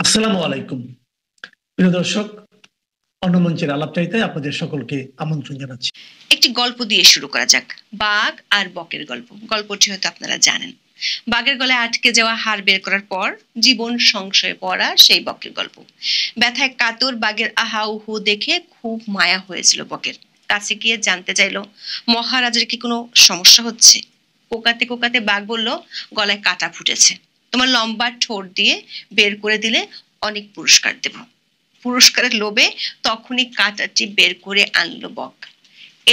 আসসালামু আলাইকুম প্রিয় দর্শক, অন্যমঞ্চের আলাপচারিতে আপনাদের সকলকে আমন্ত্রণ জানাচ্ছি। একটি গল্প দিয়ে শুরু করা যাক। বাঘ আর বকের গল্প। গল্পটি হয়তো আপনারা জানেন। বাঘের গলায় আটকে যাওয়া হাড় বের করার পর জীবন সংশয়ে পড়া সেই বকের গল্প। ব্যথায় কাতর বাঘের আহা উহু দেখে খুব মায়া হয়েছিল বকের। কাছে গিয়ে জানতে চাইলো মহারাজের কি কোনো সমস্যা হচ্ছে। কোকাতে কোকাতে বাঘ বলল, গলায় কাটা ফুটেছে, তোমার লম্বা ঠোঁট দিয়ে বের করে দিলে অনেক পুরস্কার দেব। পুরস্কারের লোভে তখনই কাঁটাটি বের করে আনলো বক।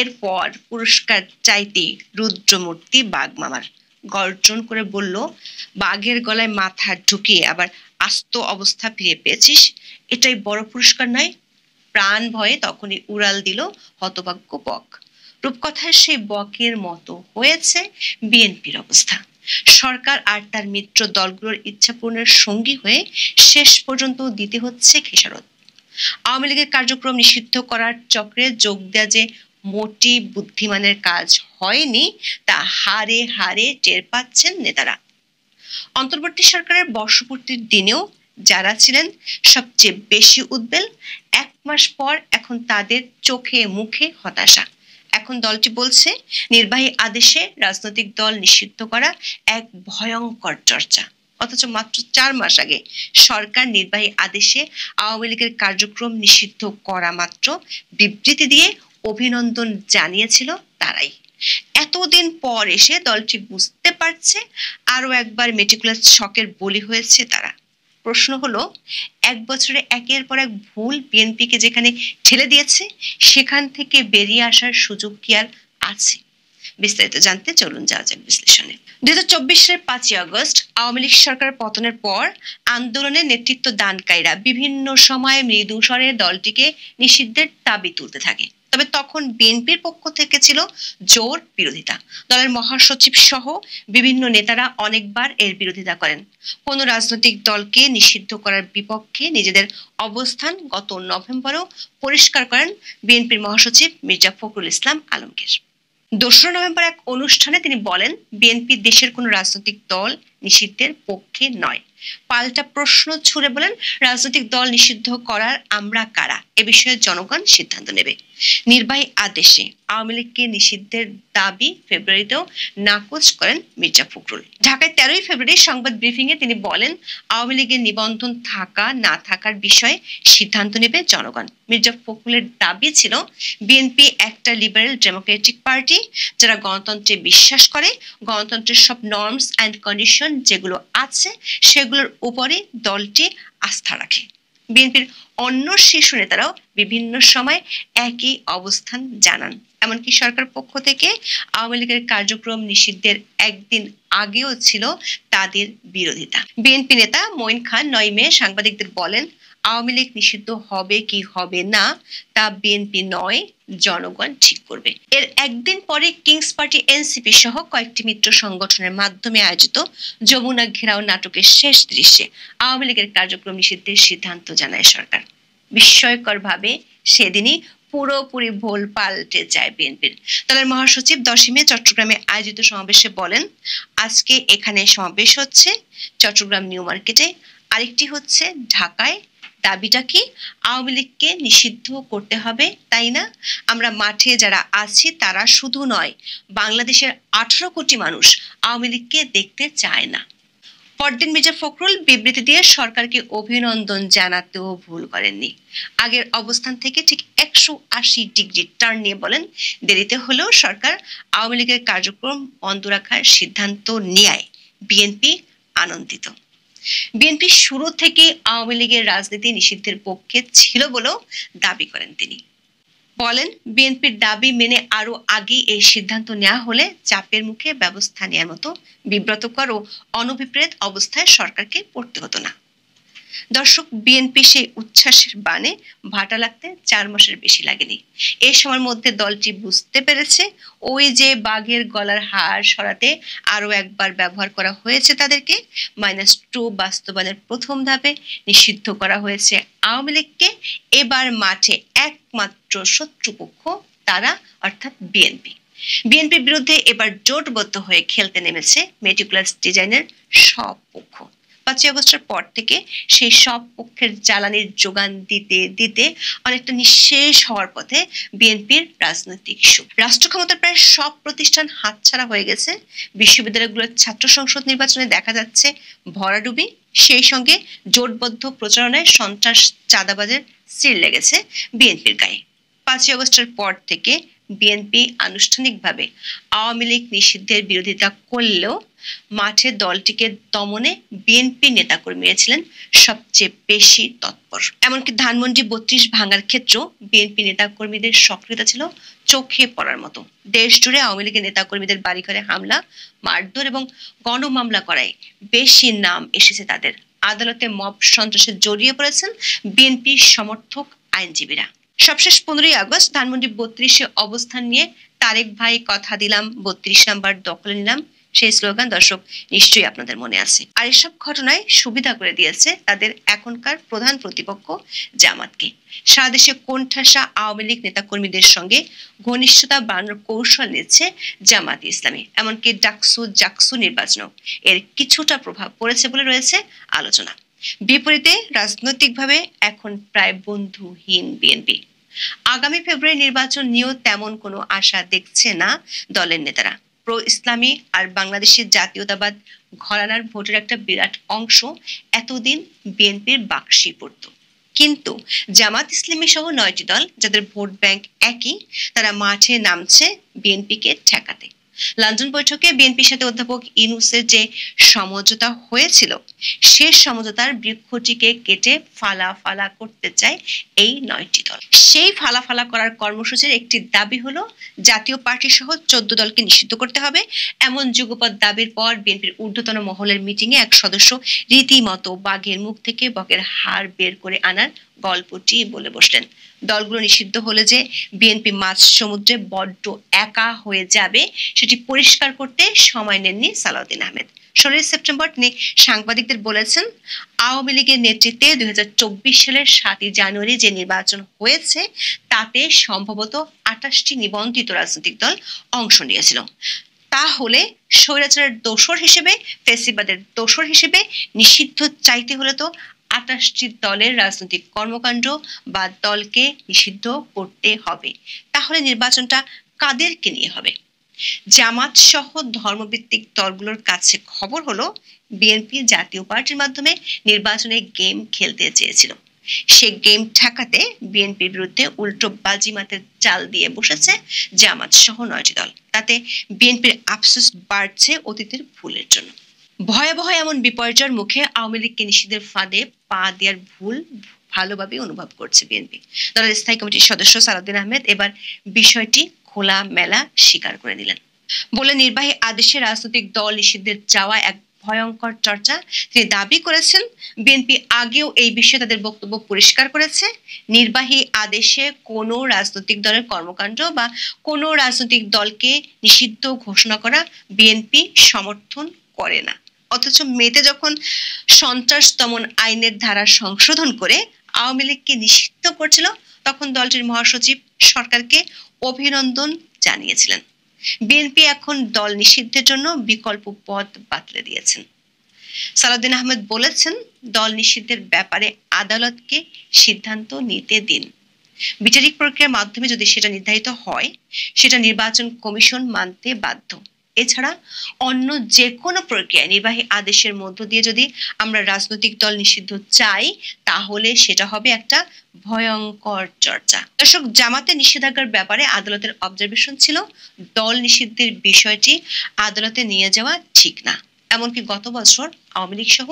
এরপর পুরস্কার চাইতে রুদ্রমূর্তি বাঘ মামার গর্জন করে বলল, বাঘের গলায় মাথা ঢুকিয়ে আবার আস্ত অবস্থা ফিরে পেয়েছিস, এটাই বড় পুরস্কার নয়? প্রাণ ভয়ে তখনই উড়াল দিল হতভাগ্য বক। রূপকথায় সেই বকের মতো হয়েছে বিএনপির অবস্থা। সরকার আর তার মিত্র দলগুলোর ইচ্ছা পূরণের সঙ্গী হয়ে শেষ পর্যন্ত দিতে হচ্ছে খেসারত। আওয়ামী লীগের কার্যক্রম নিষিদ্ধ করার চক্রে যোগ দেয়া যে মোটি বুদ্ধিমানের কাজ হয়নি তা হারে হারে টের পাচ্ছেন নেতারা। অন্তর্বর্তী সরকারের বর্ষপূর্তির দিনেও যারা ছিলেন সবচেয়ে বেশি উদ্বেল, এক মাস পর এখন তাদের চোখে মুখে হতাশা। এখন দলটি বলছে নির্বাহী আদেশে রাজনৈতিক দল নিষিদ্ধ করা এক ভয়ঙ্কর চর্চা। অথচ মাত্র 4 মাস আগে সরকার নির্বাহী আদেশে আওয়ামী লীগের কার্যক্রম নিষিদ্ধ করা মাত্র বিবৃতি দিয়ে অভিনন্দন জানিয়েছিল তারাই। এতদিন পর এসে দলটি বুঝতে পারছে আরো একবার মেটিকুলাস শকের বলি হয়েছে তারা। প্রশ্ন হলো, 1 বছরে একের পর এক ভুল বিএনপিকে যেখানে ঠেলে দিয়েছে সেখান থেকে বেরিয়ে আসার সুযোগ কি আর আছে? বিস্তারিত জানতে চলুন যাওয়া যাক বিশ্লেষণে। 2024 সালের 5ই আগস্ট আওয়ামী লীগ সরকার পতনের পর আন্দোলনের নেতৃত্ব দানকারীরা বিভিন্ন সময়ে মৃদু স্বরে দলটিকে নিষিদ্ধের দাবি তুলতে থাকে। তবে তখন বিএনপির পক্ষ থেকে ছিল জোর বিরোধিতা। দলের মহাসচিব সহ বিভিন্ন নেতারা অনেকবার এর বিরোধিতা করেন। কোন রাজনৈতিক দলকে নিষিদ্ধ করার বিপক্ষে নিজেদের অবস্থান গত নভেম্বরেও পরিষ্কার করেন বিএনপির মহাসচিব মির্জা ফখরুল ইসলাম আলমগীর। 2 নভেম্বর এক অনুষ্ঠানে তিনি বলেন, বিএনপি দেশের কোনো রাজনৈতিক দল নিষিদ্ধের পক্ষে নয়। পাল্টা প্রশ্ন ছুড়ে বলেন, রাজনৈতিক দল নিষিদ্ধ করার আমরা কারা, এ বিষয়ে জনগণ সিদ্ধান্ত নেবে। নির্বাহী আদেশে আওয়ামী লীগকে নিষিদ্ধের দাবি ফেব্রুয়ারিতেও নাকচ করেন মির্জা ফখরুল। ঢাকায় 13ই ফেব্রুয়ারি সংবাদ ব্রিফিংয়ে তিনি বলেন, আওয়ামী লীগের নিবন্ধন থাকা না থাকার বিষয়ে সিদ্ধান্ত নেবে জনগণ। মির্জা ফখরুলের দাবি ছিল, বিএনপি একটা লিবারেল ডেমোক্রেটিক পার্টি যারা গণতন্ত্রে বিশ্বাস করে, গণতন্ত্রের সব নর্মস অ্যান্ড কন্ডিশন যেগুলো আছে সেগুলোর উপরে দলটি আস্থা রাখে। বিএনপির অন্য শীর্ষ নেতারাও বিভিন্ন সময় একই অবস্থান জানান। এমনকি সরকার পক্ষ থেকে আওয়ামী লীগের কার্যক্রম নিষিদ্ধের একদিন আগেও ছিল তাদের বিরোধিতা। বিএনপি নেতা মঈন খান 9 মে সাংবাদিকদের বলেন, আওয়ামী লীগ নিষিদ্ধ হবে কি হবে না তা বিএনপি নয়, জনগণ ঠিক করবে। এর একদিন পরে কিংস পার্টি এনসিপি সহ কয়েকটি মিত্র সংগঠনের মাধ্যমে আয়োজিত যমুনা ঘেরাও নাটকের শেষ দৃশ্যে আওয়ামী লীগের কার্যক্রম নিষিদ্ধের সিদ্ধান্ত জানায় সরকার। বিস্ময়করভাবে সেদিনই পুরোপুরি ভুল পাল্টে যায় বিএনপির। দলের মহাসচিব 10 মে চট্টগ্রামে আয়োজিত সমাবেশে বলেন, আজকে এখানে সমাবেশ হচ্ছে চট্টগ্রাম নিউ মার্কেটে, আরেকটি হচ্ছে ঢাকায়। দাবিটা কি? আওয়ামী লীগকে নিষিদ্ধ করতে হবে, তাই না? আমরা মাঠে যারা আছি তারা শুধু নয়, বাংলাদেশের 18 কোটি মানুষ আওয়ামী লীগকে দেখতে চায় না। পরদিন মির্জা ফখরুল বিবৃতি দিয়ে সরকারকে অভিনন্দন জানাতেও ভুল করেননি। আগের অবস্থান থেকে ঠিক 180 ডিগ্রি টার্ন নিয়ে বলেন, দেরিতে হলেও সরকার আওয়ামী লীগের কার্যক্রম বন্ধ রাখার সিদ্ধান্ত নেয় বিএনপি আনন্দিত। বিএনপি শুরু থেকে আওয়ামী লীগের রাজনীতি নিষিদ্ধের পক্ষে ছিল বলেও দাবি করেন তিনি। বলেন, বিএনপির দাবি মেনে আরো আগে এই সিদ্ধান্ত নেওয়া হলে চাপের মুখে ব্যবস্থা নেওয়ার মতো বিব্রতকর ও অনভিপ্রেত অবস্থায় সরকারকে পড়তে হতো না। দর্শক, বিএনপি সেই উচ্ছ্বাসের বাণে ভাটা লাগতে 4 মাসের বেশি লাগেনি। এই সময়ের মধ্যে দলটি বুঝতে পেরেছে, ওই যে বাঘের গলার হাড় সরাতে আরো একবার ব্যবহার করা হয়েছে তাদেরকে। -2 বাস্তবায়নের প্রথম ধাপে নিষিদ্ধ করা হয়েছে আওয়ামী লীগকে। এবার মাঠে একমাত্র শত্রুপক্ষ তারা, অর্থাৎ বিএনপি। বিএনপির বিরুদ্ধে এবার জোটবদ্ধ হয়ে খেলতে নেমেছে মেটিকুলাস ডিজাইনের সব পক্ষ। 5ই আগস্টের পর থেকে সেই সব পক্ষের জ্বালানির যোগান দিতে দিতে অনেকটা নিঃশেষ হওয়ার পথে বিএনপির রাজনৈতিক সুখ। রাষ্ট্র ক্ষমতার প্রায় সব প্রতিষ্ঠান হাতছাড়া হয়ে গেছে। বিশ্ববিদ্যালয়গুলোর ছাত্র সংসদ নির্বাচনে দেখা যাচ্ছে ভরাডুবি, সেই সঙ্গে জোটবদ্ধ প্রচারণায় সন্ত্রাস চাঁদাবাজের সিল লেগেছে বিএনপির গায়ে। 5ই আগস্টের পর থেকে বিএনপি আনুষ্ঠানিকভাবে আওয়ামী লীগ নিষিদ্ধের বিরোধিতা করলেও মাঠে দলটিকে দমনে বিএনপি নেতাকর্মীরা ছিলেন সবচেয়ে বেশি তৎপর। এমনকি ধানমন্ডি 32 ভাঙার ক্ষেত্রেও বিএনপি নেতাকর্মীদের সক্রিয়তা ছিল চোখে পড়ার মতো। দেশ জুড়ে আওয়ামী লীগের নেতাকর্মীদের বাড়িঘরে হামলা, মারধর এবং গণমামলা করায় বেশি নাম এসেছে তাদের। আদালতে মব সন্ত্রাসে জড়িয়ে পড়েছেন বিএনপি সমর্থক আইনজীবীরা। সবশেষ 15ই আগস্ট ধানমন্ডি 32-এ অবস্থান নিয়ে তারেক ভাই কথা দিলাম 32 নাম্বার দখলে নিলাম, সেই স্লোগান দর্শক নিশ্চয়ই আপনাদের মনে আছে। আর এসব ঘটনায় সুবিধা করে দিয়েছে তাদের এখনকার প্রধান প্রতিপক্ষ জামাতকে। সারা দেশে কোণঠাসা আওয়ামী লীগ নেতাকর্মীদের সঙ্গে ঘনিষ্ঠতা বাড়ানোর কৌশল নিচ্ছে জামাত ইসলামী। এমনকি জাকসু নির্বাচনেও এর কিছুটা প্রভাব পড়েছে বলে রয়েছে আলোচনা। বিপরীতে রাজনৈতিকভাবে এখন প্রায় বন্ধুহীন বিএনপি। আগামী ফেব্রুয়ারি নির্বাচন নিয়েও তেমন কোনো আশা দেখছে না দলের নেতারা। প্রো ইসলামী আর বাংলাদেশের জাতীয়তাবাদ ঘরানার ভোটের একটা বিরাট অংশ এতদিন বিএনপির বাক্সে পড়ত। কিন্তু জামাত ইসলামী সহ 9টি দল যাদের ভোট ব্যাংক একই, তারা মাঠে নামছে বিএনপিকে ঠেকাতে। লন্ডন বৈঠকে বিএনপির সাথে অধ্যাপক ইউনূসের যে সমঝোতা হয়েছিল, শেষ সমঝোতার বৃক্ষটিকে কেটে ফালা ফালা করতে চায় এই 9টি দল। সেই ফালা ফালা করার কর্মসূচির একটি দাবি হলো জাতীয় পার্টি সহ 14 দলকে নিষিদ্ধ করতে হবে। এমন যুগপৎ দাবির পর বিএনপির ঊর্ধ্বতন মহলের মিটিংয়ে এক সদস্য রীতিমতো বাঘের মুখ থেকে বকের হাড় বের করে আনার গল্পটি বলে বসলেন। দলগুলো নিষিদ্ধ হলে যে বিএনপি মাঝ সমুদ্রে বড্ড একা হয়ে যাবে সেটি পরিষ্কার করতে সময় নেননি সালাউদ্দিন আহমেদ। 16 সেপ্টেম্বর তিনি সাংবাদিকদের বলেছেন, আওয়ামী লীগের নেতৃত্বে 2024 সালের 7ই জানুয়ারি যে নির্বাচন হয়েছে তাতে সম্ভবত 28টি নিবন্ধিত রাজনৈতিক দল অংশ নিয়েছিল। তাহলে স্বৈরাচারের দোসর হিসেবে, ফ্যাসিবাদের দোসর হিসেবে নিষিদ্ধ চাইতে হলে তো 28টি দলের রাজনৈতিক কর্মকাণ্ড বা দলকে নিষিদ্ধ করতে হবে। তাহলে নির্বাচনটা কাদেরকে নিয়ে হবে? জামাত সহ ধর্মভিত্তিক দলগুলোর কাছে খবর হলো বিএনপি জাতীয় পার্টির মাধ্যমে নির্বাচনে গেম খেলতে চেয়েছিল। সে গেম ঠেকাতে বিএনপির বিরুদ্ধে উল্টো বাজিমাতের চাল দিয়ে বসেছে জামাত সহ 9টি দল। তাতে বিএনপির আফসোস বাড়ছে অতীতের ভুলের জন্য। ভয়াবহ এমন বিপর্যয়ের মুখে আওয়ামী লীগকে নিষিদ্ধের ফাঁদে পা দেওয়ার ভুল ভালোভাবে অনুভব করছে বিএনপি। দলের স্থায়ী কমিটির সদস্য সালাউদ্দিন আহমেদ এবার বিষয়টি খোলা মেলা স্বীকার করে দিলেন। বলে নির্বাহী আদেশে রাজনৈতিক দল নিষিদ্ধের চাওয়া এক ভয়ঙ্কর চর্চা। তিনি দাবি করেছেন বিএনপি আগেও এই বিষয়ে তাদের বক্তব্য পরিষ্কার করেছে। নির্বাহী আদেশে কোনো রাজনৈতিক দলের কর্মকাণ্ড বা কোনো রাজনৈতিক দলকে নিষিদ্ধ ঘোষণা করা বিএনপি সমর্থন করে না। অথচ মেতে যখন সন্ত্রাস দমন আইনের ধারা সংশোধন করে আওয়ামী লীগকে নিষিদ্ধ করছিল, তখন দলটির মহাসচিব সরকারকে অভিনন্দন জানিয়েছিলেন। বিএনপি এখন দল নিষিদ্ধের জন্য বিকল্প পথ বাতলে দিয়েছেন। সালাউদ্দিন আহমেদ বলেছেন, দল নিষিদ্ধের ব্যাপারে আদালতকে সিদ্ধান্ত নিতে দিন। বিচারিক প্রক্রিয়ার মাধ্যমে যদি সেটা নির্ধারিত হয়, সেটা নির্বাচন কমিশন মানতে বাধ্য। এছাড়া অন্য যে কোনো প্রক্রিয়ায় নির্বাহী আদেশের মধ্য দিয়ে যদি আমরা রাজনৈতিক দল নিষিদ্ধ চাই, তাহলে সেটা হবে একটা ভয়ঙ্কর চর্চা। দর্শক, জামাতের নিষেধাজ্ঞার ব্যাপারে আদালতের অবজারভেশন ছিল দল নিষিদ্ধের বিষয়টি আদালতে নিয়ে যাওয়া ঠিক না। এমনকি গত বছর আওয়ামী লীগ সহ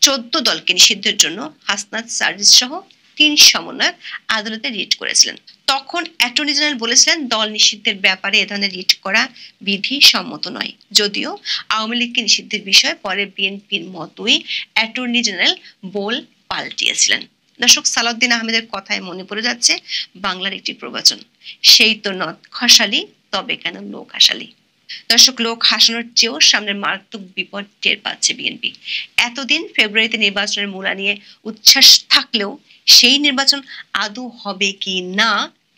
14 দলকে নিষিদ্ধের জন্য হাসনাত সার্জিস সহ 3 সমন্বয়ক আদালতে রিট করেছিলেন। তখন অ্যাটর্নি জেনারেল বলেছিলেন দল নিষিদ্ধের ব্যাপারে এ ধরনের রিট করা বিধি সম্মত নয়। যদিও আওয়ামী লীগকে নিষিদ্ধের বিষয়ে পরে বিএনপির মতোই অ্যাটর্নি জেনারেল বল পাল্টিয়েছিলেন। দর্শক, সালাউদ্দিন আহমেদের কথায় মনে পড়ে যাচ্ছে বাংলার একটি প্রবচন, সেই তো নদ খসালি তবে কেন লোক হাসালি। দর্শক, লোক হাসানোর চেয়েও সামনের মারাত্মক বিপদ টের পাচ্ছে বিএনপি। এতদিন ফেব্রুয়ারিতে নির্বাচনের মূলা নিয়ে উচ্ছ্বাস থাকলেও সেই নির্বাচন আদৌ হবে কি না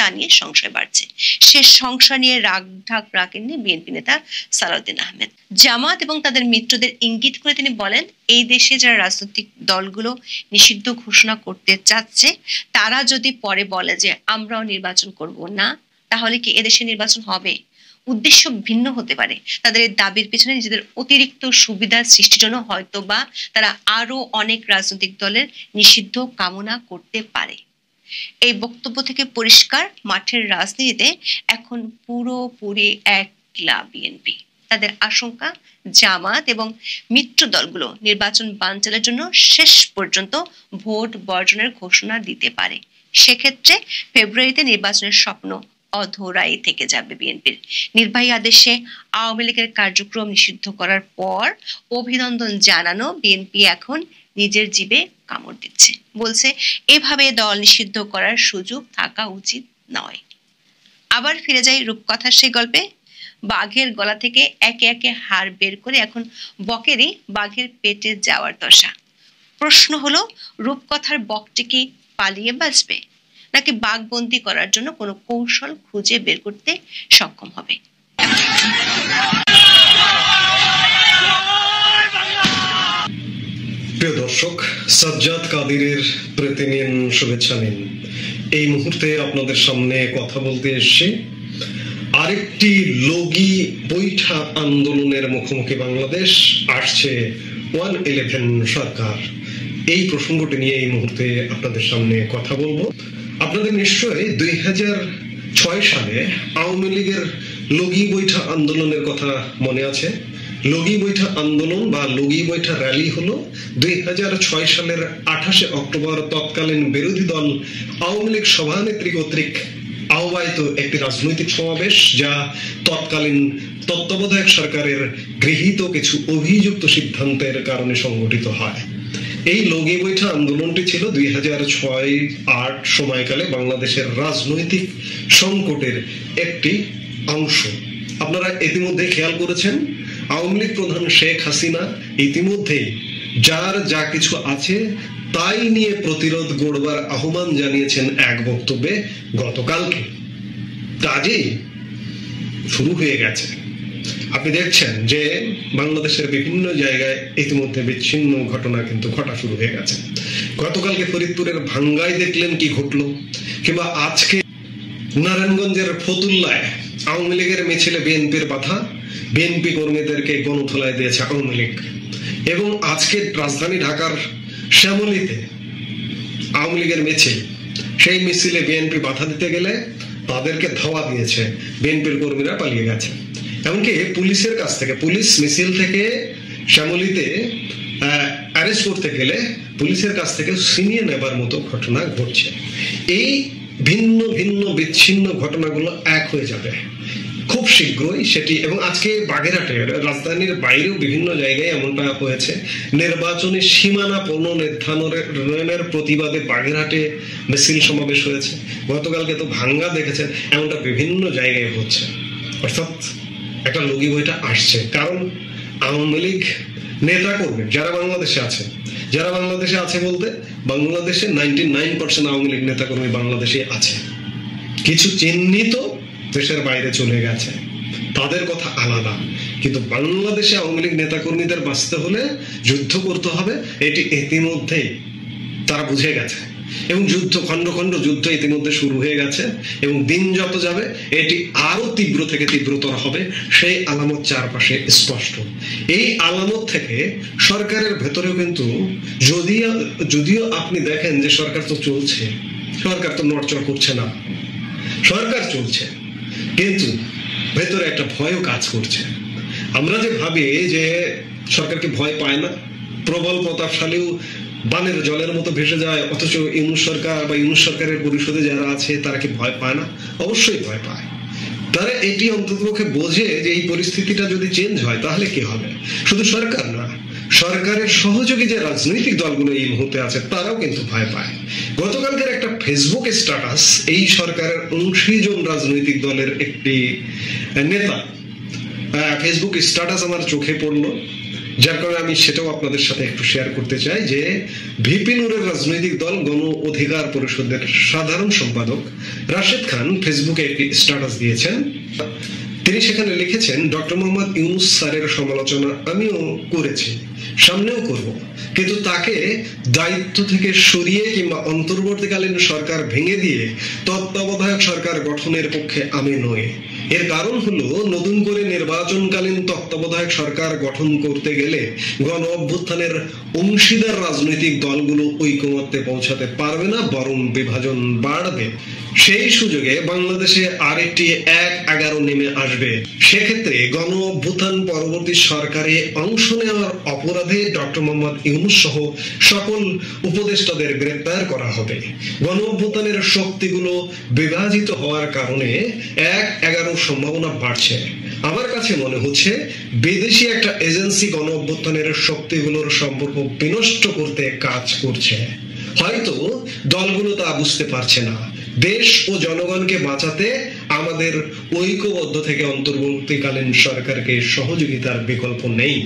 তা নিয়ে সংশয় বাড়ছে। সে সংশয় নিয়ে রাগ ঢাক রাখেননি বিএনপি নেতা সালাউদ্দিন আহমেদ। জামাত এবং তাদের মিত্রদের ইঙ্গিত করে তিনি বলেন, এই দেশে যারা রাজনৈতিক দলগুলো নিষিদ্ধ ঘোষণা করতে চাচ্ছে তারা যদি পরে বলে যে আমরাও নির্বাচন করব না, তাহলে কি এদেশে নির্বাচন হবে? উদ্দেশ্য ভিন্ন হতে পারে। তাদের এই দাবির পিছনে নিজেদের অতিরিক্ত সুবিধা সৃষ্টির জন্য হয়তো বা তারা আরো অনেক রাজনৈতিক দলের নিষিদ্ধ কামনা করতে পারে। এই বক্তব্য থেকে পরিষ্কার, মাঠের রাজনীতিতে এখন পুরোপুরি একলা বিএনপি। তাদের আশঙ্কা জামাত এবং মিত্র দলগুলো নির্বাচন বানচালের জন্য শেষ পর্যন্ত ভোট বর্জনের ঘোষণা দিতে পারে। সেক্ষেত্রে ফেব্রুয়ারিতে নির্বাচনের স্বপ্ন অধরাই থেকে যাবে বিএনপির। নির্বাহী আদেশে আওয়ামী লীগের কার্যক্রম নিষিদ্ধ করার পর অভিনন্দন জানানো বিএনপি এখন নিজের জিবে কামড় দিচ্ছে, বলছে এভাবে দল নিষিদ্ধ করার সুযোগ থাকা উচিত নয়। আবার ফিরে যাই রূপকথার সেই গল্পে। বাঘের গলা থেকে একে একে হাড় বের করে এখন বকেরই বাঘের পেটে যাওয়ার দশা। প্রশ্ন হলো, রূপকথার বকটি কি পালিয়ে বাঁচবে, নাকি বাঘবন্দি করার জন্য কোনো কৌশল খুঁজে বের করতে সক্ষম হবে? প্রিয় দর্শক, সাজ্জাদ কাদিরের প্রীতি নিন, শুভেচ্ছা নিন। এই মুহূর্তে আপনাদের সামনে কথা বলতে এসেছি আরেকটি লগি বৈঠা আন্দোলনের মুখোমুখি বাংলাদেশ। আসছে 111 সরকার, এই প্রসঙ্গটি নিয়ে এই মুহূর্তে আপনাদের সামনে কথা বলবো। আপনাদের নিশ্চয়ই 2006 সালে আওয়ামী লীগের লগি বৈঠা আন্দোলনের কথা মনে আছে। লগি বৈঠা আন্দোলন বা লগি বৈঠা র্যালি হলো 2006 সালের 28 অক্টোবর তৎকালীন বিরোধী দল আওয়ামী লীগ সভানেত্রী কর্তৃক আহ্বায়িত একটি রাজনৈতিক সমাবেশ, যা তৎকালীন তত্ত্বাবধায়ক সরকারের গৃহীত কিছু অভিযুক্ত সিদ্ধান্তের কারণে সংগঠিত হয়। এই লগি বৈঠা আন্দোলনটি ছিল 2006-08 সময়কালে বাংলাদেশের রাজনৈতিক সংকটের একটি অংশ। আপনারা ইতিমধ্যে খেয়াল করেছেন, আওয়ামী লীগ প্রধান শেখ হাসিনা ইতিমধ্যেই যার যা কিছু আছে তাই নিয়ে প্রতিরোধ গড়বার আহ্বান জানিয়েছেন এক বক্তব্যে গতকালকে। কাজেই শুরু হয়ে গেছে। আপনি দেখছেন যে বাংলাদেশের বিভিন্ন জায়গায় ইতিমধ্যে বিচ্ছিন্ন ঘটনা কিন্তু ঘটা শুরু হয়ে গেছে। গতকালকে ফরিদপুরের ভাঙ্গায় দেখলেন কি ঘটলো, কিংবা আজকে নারায়ণগঞ্জের ফতুল্লায় আওয়ামী লীগের মিছিলে বিএনপির বাধা, বিএনপি কর্মীদেরকে গণধোলায় দিয়েছে আওয়ামী লীগ। এবং আজকে রাজধানী ঢাকার শ্যামলীতে আওয়ামী লীগের মিছিল, সেই মিছিলে বিএনপি বাধা দিতে গেলে তাদেরকে ধাওয়া দিয়েছে, বিএনপির কর্মীরা পালিয়ে গেছে। এমনকি পুলিশের কাছ থেকে, পুলিশ মিছিল থেকে শ্যামলীতে অ্যারেস্ট করতে গেলে পুলিশের কাছ থেকে ছিনিয়ে নেবার মতো ঘটনা ঘটছে। এই ভিন্ন ভিন্ন বিচ্ছিন্ন ঘটনাগুলো এক হয়ে যাবে খুব শীঘ্রই সেটি। এবং আজকে বাগেরহাটে, রাজধানীর বাইরেও বিভিন্ন জায়গায় এমনটা হয়েছে। নির্বাচনী সীমানা পুনর্নির্ধারণের প্রতিবাদে বাগেরহাটে মিছিল সমাবেশ হয়েছে। গতকালকে তো ভাঙ্গা দেখেছেন, এমনটা বিভিন্ন জায়গায় হচ্ছে। অর্থাৎ একটা লগি বইটা আসছে, কারণ আওয়ামী লীগ নেতা কর্মী যারা বাংলাদেশে আছে, যারা বাংলাদেশে আছে বলতে বাংলাদেশে 99% আওয়ামী লীগ নেতা কর্মী বাংলাদেশে আছে। কিছু চিহ্নিত দেশের বাইরে চলে গেছে, তাদের কথা আলাদা। কিন্তু বাংলাদেশে আওয়ামী লীগ নেতা কর্মীদের বাঁচতে হলে যুদ্ধ করতে হবে, এটি ইতিমধ্যেই তারা বুঝে গেছে। এবং যুদ্ধ, খন্ড খন্ড যুদ্ধ ইতিমধ্যে শুরু হয়ে গেছে। এবং দিন যত যাবে এটি আরো তীব্র থেকে তীব্রতর হবে, সেই আলামত চারপাশে স্পষ্ট। এই আলামত থেকে সরকারের ভেতরেও কিন্তু যদিও আপনি দেখেন যে সরকার তো চলছে, সরকার তো নড়চড় করছে না, সরকার চলছে, কিন্তু ভেতরে একটা ভয়ও কাজ করছে। আমরা যে ভাবি যে সরকারকে ভয় পায় না, প্রবল প্রতাপশালীও বানের জলের মতো ভেসে যায়, অথচ ইউনূস সরকার বা ইউনূস সরকারের পরিষদে যারা আছে তারা কি ভয় পায় না? অবশ্যই ভয় পায়। তারা এটি অন্ততপক্ষে বোঝে যে এই পরিস্থিতিটা যদি চেঞ্জ হয় তাহলে কি হবে। শুধু সরকার না, সরকারের সহযোগী যে রাজনৈতিক দলগুলো এই মুহূর্তে আছে তারাও কিন্তু ভয় পায়। গতকালকের একটা ফেসবুক স্ট্যাটাস এই সরকারের 79 জন রাজনৈতিক দলের একটি নেতা ফেসবুক স্ট্যাটাস আমার চোখে পড়লো। যার কারণে আমি সেটাও আপনাদের সাথে একটু শেয়ার করতে চাই যে ভিপি নূরের রাজনৈতিক দল গণ অধিকার পরিষদের সাধারণ সম্পাদক রাশেদ খান ফেসবুকে একটি স্ট্যাটাস দিয়েছেন। তিনি সেখানে লিখেছেন, ডক্টর মোহাম্মদ ইউনূস স্যারের সমালোচনা আমিও করেছি, সামনেও করব, কিন্তু তাকে দায়িত্ব থেকে সরিয়ে কিংবা অন্তর্বর্তীকালীন সরকার ভেঙে দিয়ে তত্ত্বাবধায়ক সরকার গঠনের পক্ষে আমি নই। এর কারণ হলো নতুন করে নির্বাচনকালীন তত্ত্বাবধায়ক সরকার গঠন করতে গেলে গণ অভ্যুত্থানের অংশীদার রাজনৈতিক দলগুলো ঐকমত্যে পৌঁছাতে পারবে না, বরং বিভাজন বাড়বে। সেই সুযোগে বাংলাদেশে আরেকটি ১-১১ নেমে আসবে। সেক্ষেত্রে গণ অভ্যুত্থান পরবর্তী সরকারে অংশ নেওয়ার অপরাধে ডক্টর মোহাম্মদ ইউনূস সহ সকল উপদেষ্টাদের গ্রেপ্তার করা হবে। গণ অভ্যুত্থানের শক্তিগুলো বিভাজিত হওয়ার কারণে ১-১১ সম্ভাবনা বাড়ছে। আমার কাছে মনে হচ্ছে বিদেশি একটা এজেন্সি গণ অভ্যুত্থানের শক্তিগুলোর সম্পর্ক বিনষ্ট করতে কাজ করছে। হয়তো দলগুলো তা বুঝতে পারছে না। দেশ ও জনগণকে বাঁচাতে আমাদের ঐক্যবদ্ধ থেকে অন্তর্বর্তীকালীন সরকারকে সহযোগিতার বিকল্প নেই।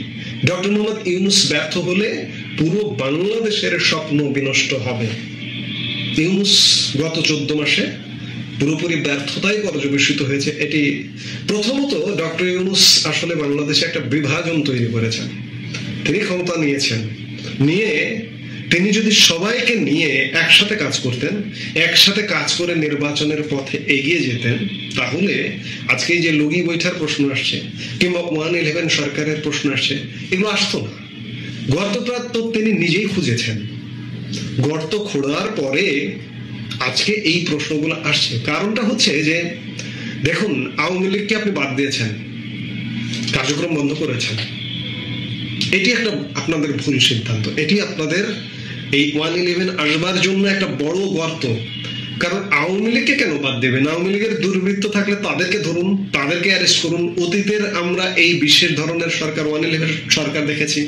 ডক্টর মোহাম্মদ ইউনূস ব্যর্থ হলে পুরো বাংলাদেশের স্বপ্ন বিনষ্ট হবে। ইউনূস গত 14 মাসে পুরোপুরি ব্যর্থতায় পর্যবেসিত হয়েছে। এটি প্রথমত ডক্টর ইউনূস আসলে বাংলাদেশে একটা বিভাজন তৈরি করেছেন। তিনি ক্ষমতা নিয়েছেন, নিয়ে তিনি যদি সবাইকে নিয়ে একসাথে কাজ করতেন, একসাথে কাজ করে নির্বাচনের পথে এগিয়ে যেতেন, তাহলে আজকে যে লগি বৈঠার প্রশ্ন আসছে কিংবা 111 সরকারের প্রশ্ন আসছে, এগুলো আসতো না। গর্তটা তো তিনি নিজেই খুঁজেছেন। গর্ত খোঁড়ার পরে আজকে এই প্রশ্নগুলো আসছে। কারণটা হচ্ছে যে দেখুন, আওয়ামী লীগকে আপনি বাদ দিয়েছেন, কার্যক্রম বন্ধ করেছেন, এটি একটা আপনাদের ভুল সিদ্ধান্ত। এটি আপনাদের এই 111 আসবার জন্য একটা বড় গর্ত। কারণ আওয়ামী লীগকে কেন বাদ দেবেন? আওয়ামী লীগের দুর্বৃত্ত থাকলে তাদেরকে ধরুন, তাদেরকে অ্যারেস্ট করুন। অতীতের আমরা এই বিশেষ ধরনের সরকার 111 সরকার দেখেছি,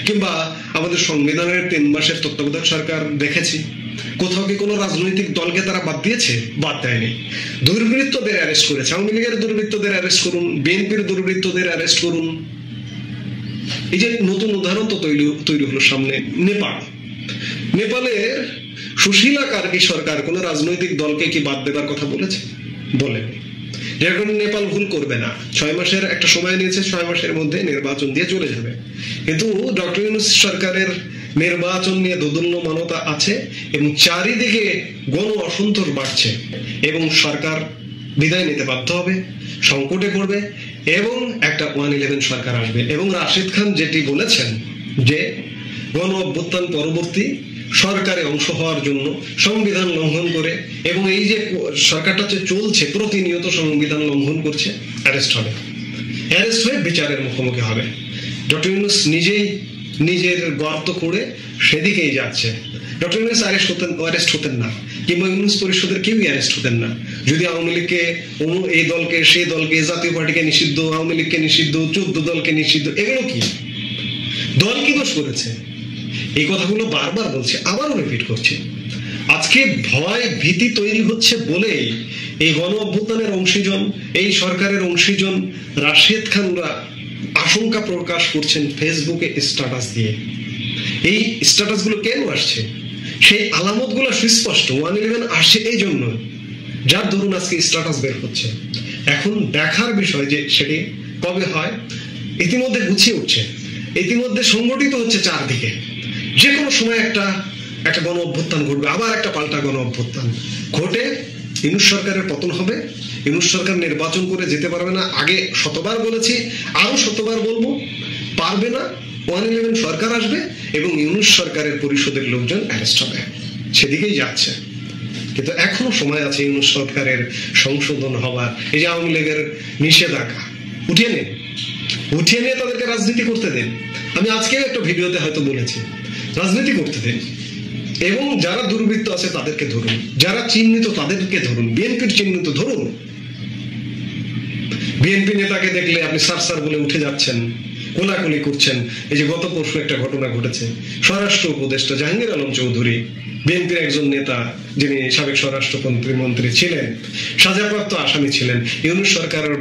কিংবা আমাদের সংবিধানের 3 মাসের তত্ত্বাবধায়ক সরকার দেখেছি। কোথাও কি কোনো রাজনৈতিক দলকে তারা বাদ দিয়েছে? বাদ দেয়নি। দুর্বৃত্তদের অ্যারেস্ট করেছে। আওয়ামী লীগের দুর্বৃত্তদের অ্যারেস্ট করুন, বিএনপির দুর্বৃত্তদের অ্যারেস্ট করুন। এই যে নতুন উদাহরণ তো তৈরি হলো সামনে, নেপালের সুশীলা কার্কি সরকার কোন রাজনৈতিক দলকে কি বাদ দেবার কথা বলেছে? বলেনি। যেরকম নেপাল ভুল করবে না, 6 মাসের একটা সময় নিয়েছে, 6 মাসের মধ্যে নির্বাচন দিয়ে চলে যাবে। কিন্তু ডক্টর ইউনূস সরকারের নির্বাচন নিয়ে দোদুল্যমানতা আছে এবং চারিদিকে গণ অসন্তোষ বাড়ছে এবং সরকার বিদায় নিতে বাধ্য হবে, সংকটে পড়বে এবং একটা 111 সরকার আসবে। এবং রাশেদ খান যেটি বলেছেন যে গণ অভ্যুত্থান পরবর্তী সরকারে অংশ হওয়ার জন্য সংবিধান লঙ্ঘন করে, এবং এই যে সরকারটা চলছে প্রতিনিয়ত সংবিধান লঙ্ঘন করছে, অ্যারেস্ট হবে, অ্যারেস্ট হয়ে বিচারের মুখোমুখি হবে। ডক্টর ইউনূস নিজেই নিজের গর্ত করে সেদিকেই যাচ্ছে। ডক্টর ইউনূস অ্যারেস্ট হতেন না, কিংবা ইউনূস পরিষদের কেউই অ্যারেস্ট হতেন না যদি আওয়ামী লীগকে, এই দলকে, সেই দলকে, জাতীয় পার্টিকে নিষিদ্ধ, আওয়ামী লীগকে নিষিদ্ধ, 14 দলকে নিষিদ্ধ, এগুলো কি দল কি দোষ করেছে? এই কথাগুলো বারবার বলছে, আবারও রিপিট করছে। আজকে ভয় ভীতি তৈরি হচ্ছে বলেই এই গণ অভ্যুত্থানের অংশীজন, এই সরকারের অংশীজন রাশেদ খানরা আশঙ্কা প্রকাশ করছেন ফেসবুকে স্ট্যাটাস দিয়ে। এই স্ট্যাটাস গুলো কেন আসছে? সেই আলামত গুলো সুস্পষ্ট। 111 আসে এই জন্য, যার ধরুন আজকে স্ট্যাটাস বের হচ্ছে। এখন দেখার বিষয় যে সেটি কবে হয়। ইতিমধ্যে গুছিয়ে উঠছে, ইতিমধ্যে সংগঠিত হচ্ছে চারদিকে। যে কোনো সময় একটা গণ অভ্যুত্থান ঘটবে, আবার একটা পাল্টা গণ অভ্যুত্থান ঘটে ইউনূস সরকারের পতন হবে। ইউনূস সরকার নির্বাচন করে যেতে পারবে না। আগে শতবার বলেছি, আরো শতবার বলবো, পারবে না। 111 সরকার আসবে এবং ইউনূস সরকারের পরিষদের লোকজন অ্যারেস্ট হবে, সেদিকেই যাচ্ছে। কিন্তু এখনো সময় আছে ইউনূস সরকারের সংশোধন হবার। এই যে আওয়ামী লীগের নিষেধাজ্ঞা উঠিয়ে নিয়ে তাদেরকে রাজনীতি করতে দেন। আমি আজকেও একটা ভিডিওতে হয়তো বলেছি, রাজনীতি করতে দেন এবং যারা দুর্বৃত্ত আছে তাদেরকে ধরুন, যারা চিহ্নিত তাদেরকে ধরুন, বিএনপির চিহ্নিত ধরুন। বিএনপি নেতাকে দেখলে আপনি স্যার বলে উঠে যাচ্ছেন, কোলাকুলি করছেন। এই যে গত পরশু একটা ঘটনা ঘটেছে, স্বরাষ্ট্র উপদেষ্টা জাহাঙ্গীর আলম চৌধুরী, বিএনপির একজন নেতা, যিনি সাবেক স্বরাষ্ট্র মন্ত্রী ছিলেন, সাজাপ্রাপ্ত আসামি ছিলেন, ইউনূস সরকারের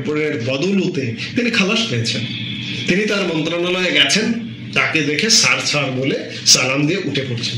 বদৌলতে তিনি খালাস পেয়েছেন। তিনি তার মন্ত্রণালয়ে গেছেন, তাকে দেখে স্যার স্যার বলে সালাম দিয়ে উঠে পড়ছেন।